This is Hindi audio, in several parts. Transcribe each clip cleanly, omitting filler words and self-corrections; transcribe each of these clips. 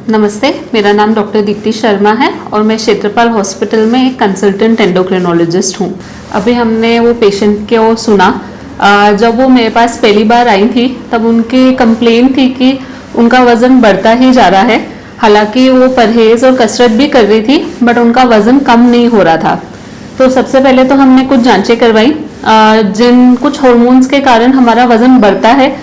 नमस्ते, मेरा नाम डॉक्टर दीप्ति शर्मा है और मैं क्षेत्रपाल हॉस्पिटल में एक कंसल्टेंट एंडोक्रिनोलॉजिस्ट हूँ। अभी हमने वो पेशेंट को सुना। जब वो मेरे पास पहली बार आई थी तब उनकी कंप्लेन थी कि उनका वज़न बढ़ता ही जा रहा है। हालांकि वो परहेज़ और कसरत भी कर रही थी बट उनका वज़न कम नहीं हो रहा था। तो सबसे पहले तो हमने कुछ जांचें करवाई जिन कुछ हार्मोन्स के कारण हमारा वज़न बढ़ता है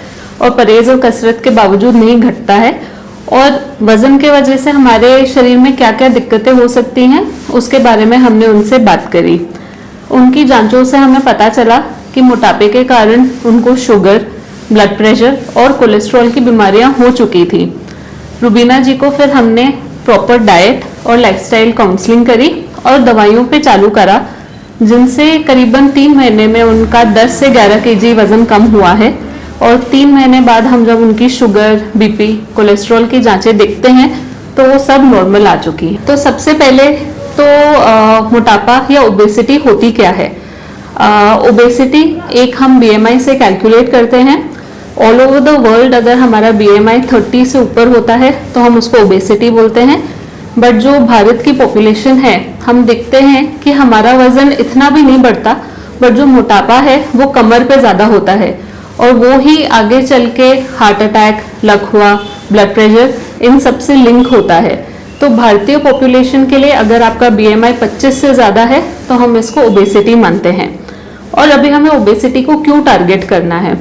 और परहेज़ और कसरत के बावजूद नहीं घटता है, और वजन के वजह से हमारे शरीर में क्या क्या दिक्कतें हो सकती हैं उसके बारे में हमने उनसे बात करी। उनकी जांचों से हमें पता चला कि मोटापे के कारण उनको शुगर, ब्लड प्रेशर और कोलेस्ट्रॉल की बीमारियां हो चुकी थी। रुबीना जी को फिर हमने प्रॉपर डाइट और लाइफस्टाइल काउंसलिंग करी और दवाइयों पे चालू करा, जिनसे करीबन 3 महीने में उनका 10 से 11 kg वजन कम हुआ है। और 3 महीने बाद हम जब उनकी शुगर, बीपी, कोलेस्ट्रॉल की जांचें देखते हैं तो वो सब नॉर्मल आ चुकी है। तो सबसे पहले तो मोटापा या ओबेसिटी होती क्या है? ओबेसिटी एक हम BMI से कैलकुलेट करते हैं। ऑल ओवर द वर्ल्ड अगर हमारा BMI 30 से ऊपर होता है तो हम उसको ओबेसिटी बोलते हैं। बट जो भारत की पॉपुलेशन है, हम देखते हैं कि हमारा वजन इतना भी नहीं बढ़ता, बट जो मोटापा है वो कमर पे ज़्यादा होता है और वो ही आगे चल के हार्ट अटैक, लकवा, ब्लड प्रेशर इन सब से लिंक होता है। तो भारतीय पॉपुलेशन के लिए अगर आपका BMI 25 से ज़्यादा है तो हम इसको ओबेसिटी मानते हैं। और अभी हमें ओबेसिटी को क्यों टारगेट करना है?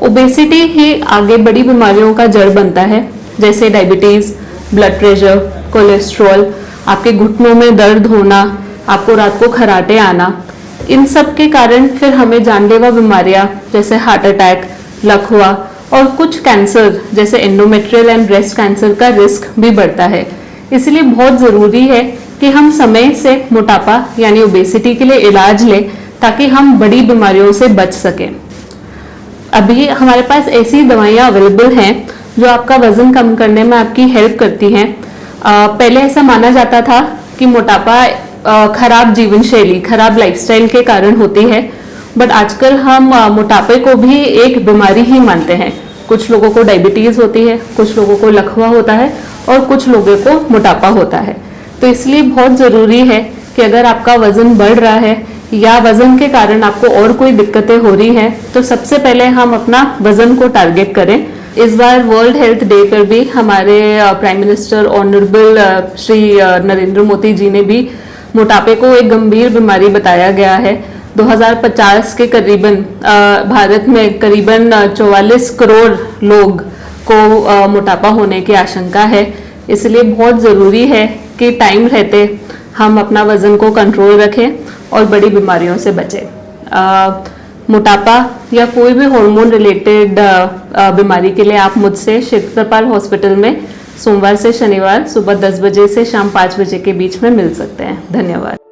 ओबेसिटी ही आगे बड़ी बीमारियों का जड़ बनता है, जैसे डायबिटीज़, ब्लड प्रेशर, कोलेस्ट्रॉल, आपके घुटनों में दर्द होना, आपको रात को खर्राटे आना। इन सब के कारण फिर हमें जानलेवा बीमारियां जैसे हार्ट अटैक, लकवा और कुछ कैंसर जैसे एंडोमेट्रियल एंड ब्रेस्ट कैंसर का रिस्क भी बढ़ता है। इसलिए बहुत ज़रूरी है कि हम समय से मोटापा यानी ओबेसिटी के लिए इलाज लें ताकि हम बड़ी बीमारियों से बच सकें। अभी हमारे पास ऐसी दवाइयाँ अवेलेबल हैं जो आपका वज़न कम करने में आपकी हेल्प करती हैं। पहले ऐसा माना जाता था कि मोटापा खराब जीवन शैली, खराब लाइफस्टाइल के कारण होती है, बट आजकल हम मोटापे को भी एक बीमारी ही मानते हैं। कुछ लोगों को डायबिटीज़ होती है, कुछ लोगों को लकवा होता है और कुछ लोगों को मोटापा होता है। तो इसलिए बहुत ज़रूरी है कि अगर आपका वज़न बढ़ रहा है या वज़न के कारण आपको और कोई दिक्कतें हो रही हैं तो सबसे पहले हम अपना वज़न को टारगेट करें। इस बार वर्ल्ड हेल्थ डे पर भी हमारे prime minister honourable Shri Narendra Modi ji ने भी मोटापे को एक गंभीर बीमारी बताया गया है। 2050 के करीबन भारत में करीबन 44 करोड़ लोग को मोटापा होने की आशंका है। इसलिए बहुत ज़रूरी है कि टाइम रहते हम अपना वज़न को कंट्रोल रखें और बड़ी बीमारियों से बचें। मोटापा या कोई भी हार्मोन रिलेटेड बीमारी के लिए आप मुझसे क्षेत्रपाल हॉस्पिटल में सोमवार से शनिवार सुबह 10 बजे से शाम 5 बजे के बीच में मिल सकते हैं। धन्यवाद।